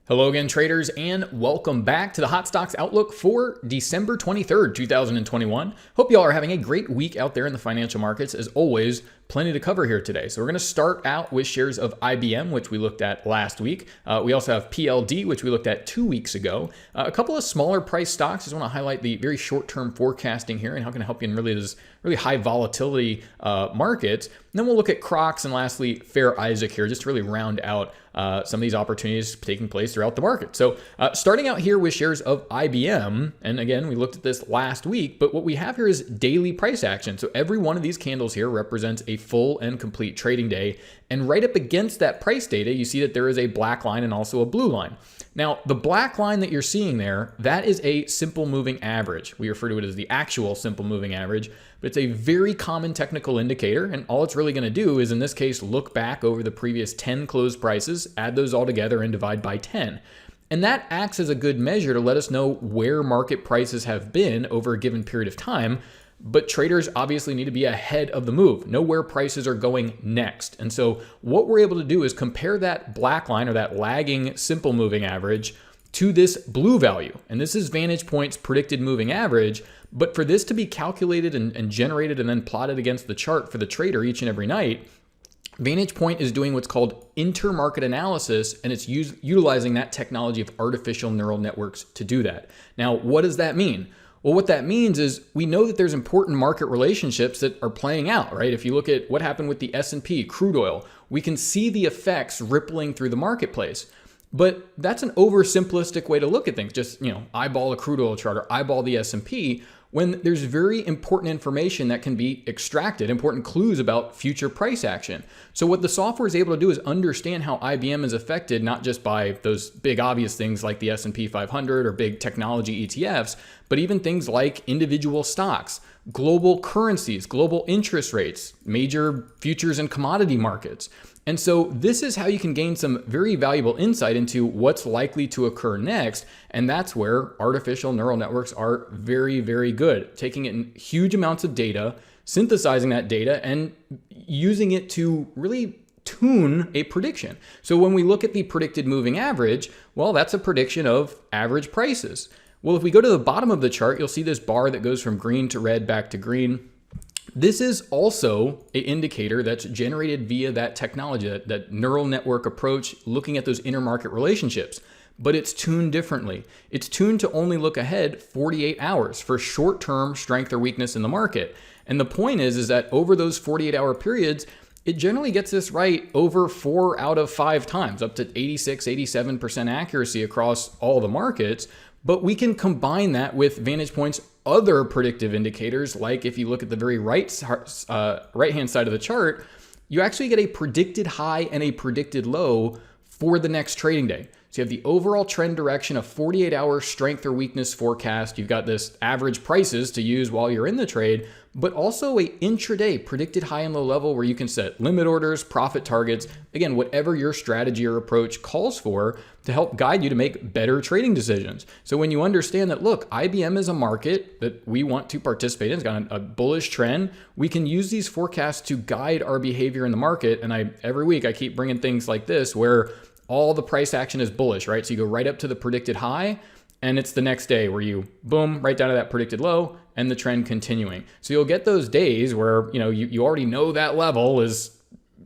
Hello again, traders, and welcome back to the Hot Stocks Outlook for December 23rd, 2021. Hope you all are having a great week out there in the financial markets. As always, plenty to cover here today. So we're going to start out with shares of IBM, which we looked at last week. We also have PLD, which we looked at 2 weeks ago. A couple of smaller price stocks. Just want to highlight the very short-term forecasting here and how can it help you in really high volatility markets. And then we'll look at Crocs and lastly, Fair Isaac here, just to really round out some of these opportunities taking place throughout the market. So starting out here with shares of IBM, and again, we looked at this last week, but what we have here is daily price action. So every one of these candles here represents a full and complete trading day. And right up against that price data, you see that there is a black line and also a blue line. Now, the black line that you're seeing there, that is a simple moving average. We refer to it as the actual simple moving average, but it's a very common technical indicator. And all it's really going to do is, in this case, look back over the previous 10 closed prices, add those all together and divide by 10. And that acts as a good measure to let us know where market prices have been over a given period of time. But traders obviously need to be ahead of the move, know where prices are going next. And so what we're able to do is compare that black line or that lagging simple moving average to this blue value. And this is Vantagepoint's predicted moving average. But for this to be calculated and generated and then plotted against the chart for the trader each and every night, Vantagepoint is doing what's called intermarket analysis, and it's utilizing that technology of artificial neural networks to do that. Now, what does that mean? Well, what that means is we know that there's important market relationships that are playing out, right? If you look at what happened with the S&P, crude oil, we can see the effects rippling through the marketplace. But that's an oversimplistic way to look at things. Just, eyeball a crude oil chart or eyeball the S&P, when there's very important information that can be extracted, important clues about future price action. So what the software is able to do is understand how IBM is affected, not just by those big obvious things like the S&P 500 or big technology ETFs, but even things like individual stocks, global currencies, global interest rates, major futures and commodity markets. And so this is how you can gain some very valuable insight into what's likely to occur next. And that's where artificial neural networks are very, very good, taking in huge amounts of data, synthesizing that data, and using it to really tune a prediction. So when we look at the predicted moving average, well, that's a prediction of average prices. Well, if we go to the bottom of the chart, you'll see this bar that goes from green to red back to green. This is also an indicator that's generated via that technology, that neural network approach, looking at those intermarket relationships, but it's tuned differently. It's tuned to only look ahead 48 hours for short-term strength or weakness in the market. And the point is that over those 48-hour periods, it generally gets this right over 4 out of 5 times, up to 86, 87% accuracy across all the markets. But we can combine that with Vantagepoint's other predictive indicators, like if you look at the very right-hand side of the chart, you actually get a predicted high and a predicted low for the next trading day. So you have the overall trend direction, a 48-hour strength or weakness forecast. You've got this average prices to use while you're in the trade, but also a intraday predicted high and low level where you can set limit orders, profit targets, again, whatever your strategy or approach calls for to help guide you to make better trading decisions. So when you understand that, look, IBM is a market that we want to participate in, it's got a bullish trend, we can use these forecasts to guide our behavior in the market. And every week I keep bringing things like this where all the price action is bullish, right? So you go right up to the predicted high, and it's the next day where you boom, right down to that predicted low, and the trend continuing. So you'll get those days where you already know that level is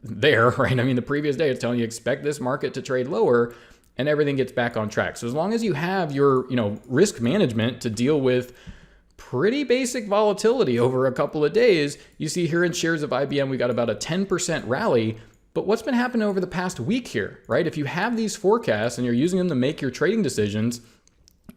there, right? I mean, the previous day it's telling you expect this market to trade lower, and everything gets back on track. So as long as you have your risk management to deal with pretty basic volatility over a couple of days, you see here in shares of IBM, we got about a 10% rally. But what's been happening over the past week here, right? If you have these forecasts and you're using them to make your trading decisions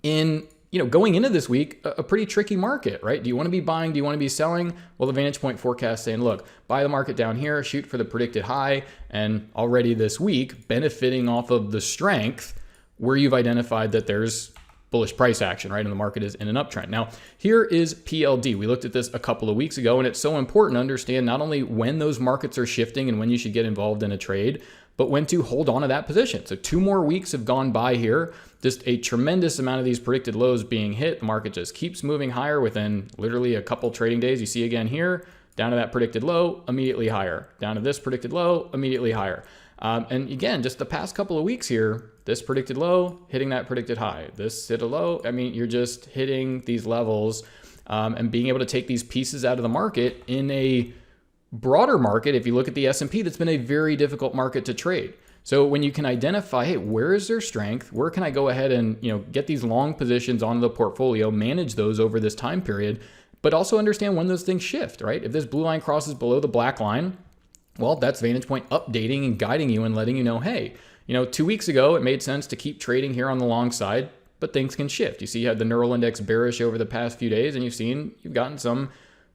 in, going into this week, a pretty tricky market, right? Do you want to be buying? Do you want to be selling? Well, the Vantagepoint forecast saying, look, buy the market down here, shoot for the predicted high, and already this week, benefiting off of the strength where you've identified that there's bullish price action, right? And the market is in an uptrend. Now, here is PLD. We looked at this a couple of weeks ago, and it's so important to understand not only when those markets are shifting and when you should get involved in a trade, but when to hold on to that position. So 2 more weeks have gone by here. Just a tremendous amount of these predicted lows being hit. The market just keeps moving higher within literally a couple trading days. You see again here, down to that predicted low, immediately higher. Down to this predicted low, immediately higher. And again, just the past couple of weeks here, this predicted low, hitting that predicted high, this hit a low. I mean, you're just hitting these levels and being able to take these pieces out of the market in a broader market. If you look at the S&P, that's been a very difficult market to trade. So when you can identify, hey, where is their strength? Where can I go ahead and get these long positions onto the portfolio, manage those over this time period, but also understand when those things shift, right? If this blue line crosses below the black line, well, that's Vantagepoint updating and guiding you and letting you know, hey, 2 weeks ago, it made sense to keep trading here on the long side, but things can shift. You see you had the neural index bearish over the past few days, and you've gotten some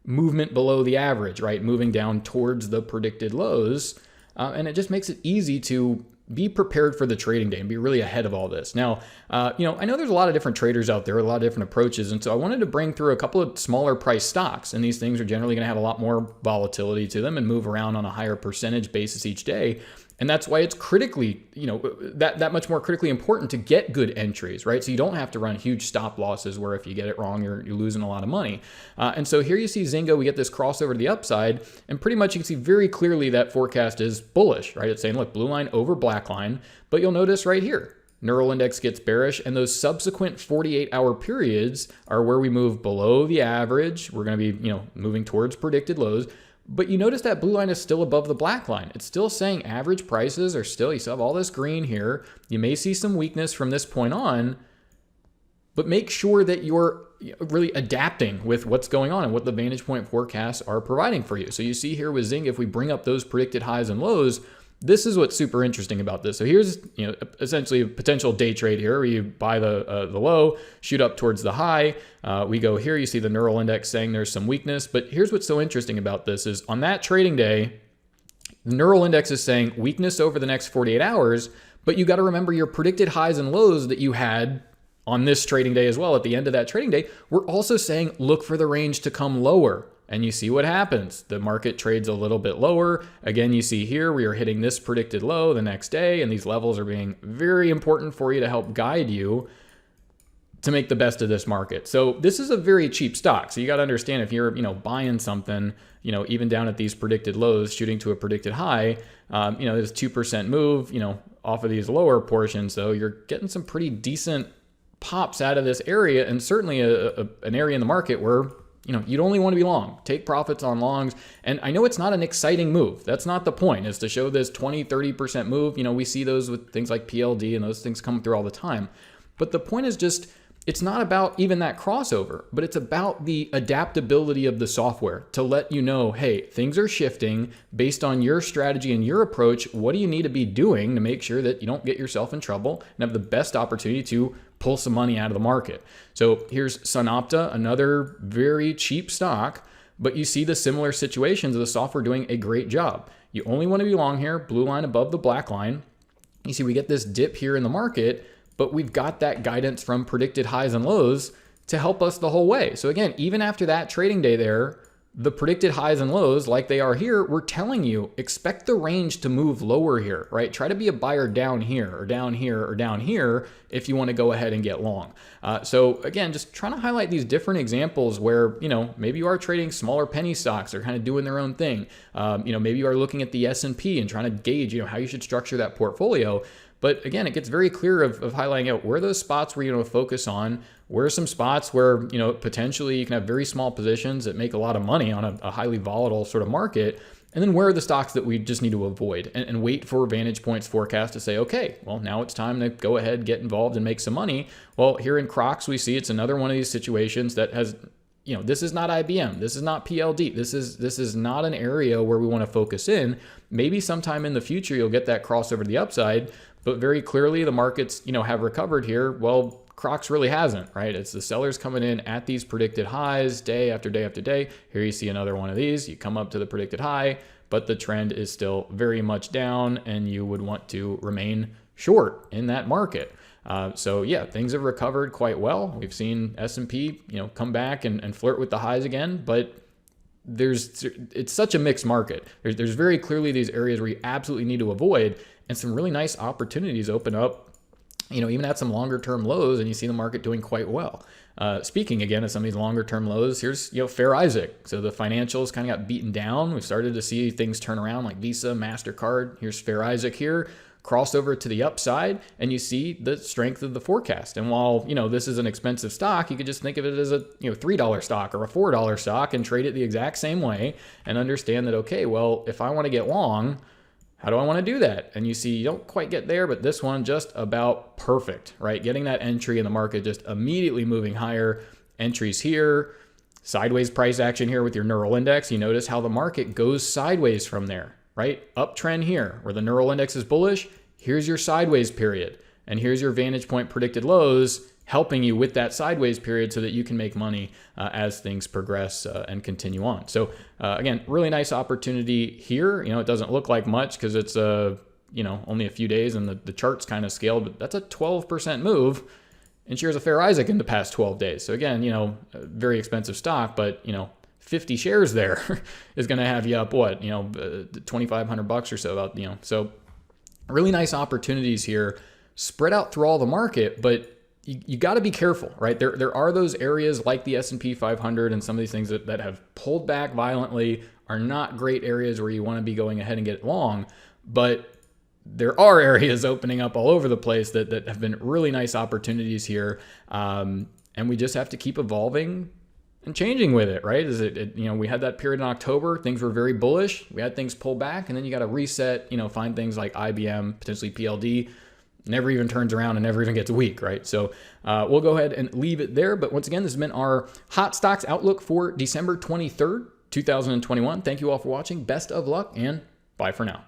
movement below the average, right? Moving down towards the predicted lows. And it just makes it easy to be prepared for the trading day and be really ahead of all this. Now, I know there's a lot of different traders out there, a lot of different approaches. And so I wanted to bring through a couple of smaller price stocks. And these things are generally going to have a lot more volatility to them and move around on a higher percentage basis each day. And that's why it's critically, that much more critically important to get good entries, right? So you don't have to run huge stop losses where if you get it wrong, you're losing a lot of money. And so here you see Zynga, we get this crossover to the upside, and pretty much you can see very clearly that forecast is bullish, right? It's saying, look, blue line over black line, but you'll notice right here, neural index gets bearish, and those subsequent 48-hour periods are where we move below the average. We're going to be, moving towards predicted lows. But you notice that blue line is still above the black line. It's still saying average prices are still, you still have all this green here. You may see some weakness from this point on, but make sure that you're really adapting with what's going on and what the Vantagepoint forecasts are providing for you. So you see here with Zynga, if we bring up those predicted highs and lows, this is what's super interesting about this. So here's essentially a potential day trade here where you buy the low, shoot up towards the high. We go here, you see the neural index saying there's some weakness. But here's what's so interesting about this is on that trading day, the neural index is saying weakness over the next 48 hours, but you got to remember your predicted highs and lows that you had on this trading day as well. At the end of that trading day, we're also saying look for the range to come lower. And you see what happens. The market trades a little bit lower. Again, you see here we are hitting this predicted low the next day, and these levels are being very important for you to help guide you to make the best of this market. So this is a very cheap stock. So you got to understand if you're buying something, even down at these predicted lows, shooting to a predicted high, there's 2% move, off of these lower portions. So you're getting some pretty decent pops out of this area, and certainly an area in the market where you'd only want to be long. Take profits on longs. And I know it's not an exciting move. That's not the point, is to show this 20, 30% move. We see those with things like PLD, and those things come through all the time. But the point is just, it's not about even that crossover, but it's about the adaptability of the software to let you know, hey, things are shifting based on your strategy and your approach. What do you need to be doing to make sure that you don't get yourself in trouble and have the best opportunity to pull some money out of the market? So here's SunOpta, another very cheap stock, but you see the similar situations of the software doing a great job. You only want to be long here, blue line above the black line. You see we get this dip here in the market, but we've got that guidance from predicted highs and lows to help us the whole way. So again, even after that trading day there, the predicted highs and lows, like they are here, we're telling you, expect the range to move lower here, right? Try to be a buyer down here or down here or down here if you want to go ahead and get long. So again, just trying to highlight these different examples where, maybe you are trading smaller penny stocks. They're kind of doing their own thing. Maybe you are looking at the S&P and trying to gauge, how you should structure that portfolio. But again, it gets very clear of highlighting out where are those spots where you want to focus on, where are some spots where, potentially you can have very small positions that make a lot of money on a highly volatile sort of market. And then where are the stocks that we just need to avoid and wait for Vantagepoint's forecast to say, okay, well, now it's time to go ahead, get involved and make some money. Well, here in Crocs, we see it's another one of these situations that has, this is not IBM. This is not PLD. This is not an area where we want to focus in. Maybe sometime in the future, you'll get that crossover to the upside. But very clearly the markets, have recovered here. Well, Crocs really hasn't, right? It's the sellers coming in at these predicted highs day after day after day. Here you see another one of these. You come up to the predicted high, but the trend is still very much down, and you would want to remain short in that market. So yeah, things have recovered quite well. We've seen S&P, come back and flirt with the highs again, but it's such a mixed market. There's very clearly these areas where you absolutely need to avoid, and some really nice opportunities open up even at some longer term lows, and you see the market doing quite well. Speaking again of some of these longer term lows, here's Fair Isaac. So the financials kind of got beaten down. We've started to see things turn around like Visa, MasterCard. Here's Fair Isaac here, crossover to the upside, and you see the strength of the forecast. And while this is an expensive stock, you could just think of it as a $3 stock or a $4 stock and trade it the exact same way and understand that, okay, well, if I want to get long, how do I want to do that? And you see you don't quite get there, but this one just about perfect, right? Getting that entry in the market, just immediately moving higher. Entries here, sideways price action here with your neural index. You notice how the market goes sideways from there, right? Uptrend here where the neural index is bullish. Here's your sideways period. And here's your Vantagepoint predicted lows, helping you with that sideways period so that you can make money as things progress and continue on. So again, really nice opportunity here. It doesn't look like much because it's only a few days and the chart's kind of scaled, but that's a 12% move in shares of Fair Isaac in the past 12 days. So again, a very expensive stock, but 50 shares there is going to have you up what, $2,500 or so about, so really nice opportunities here spread out through all the market, but you got to be careful, right? There are those areas like the S&P 500 and some of these things that have pulled back violently, are not great areas where you want to be going ahead and get long, but there are areas opening up all over the place that have been really nice opportunities here. And we just have to keep evolving and changing with it, right? We had that period in October, things were very bullish. We had things pull back, and then you got to reset, find things like IBM, potentially PLD, never even turns around and never even gets weak, right? So we'll go ahead and leave it there. But once again, this has been our Hot Stocks Outlook for December 23rd, 2021. Thank you all for watching. Best of luck, and bye for now.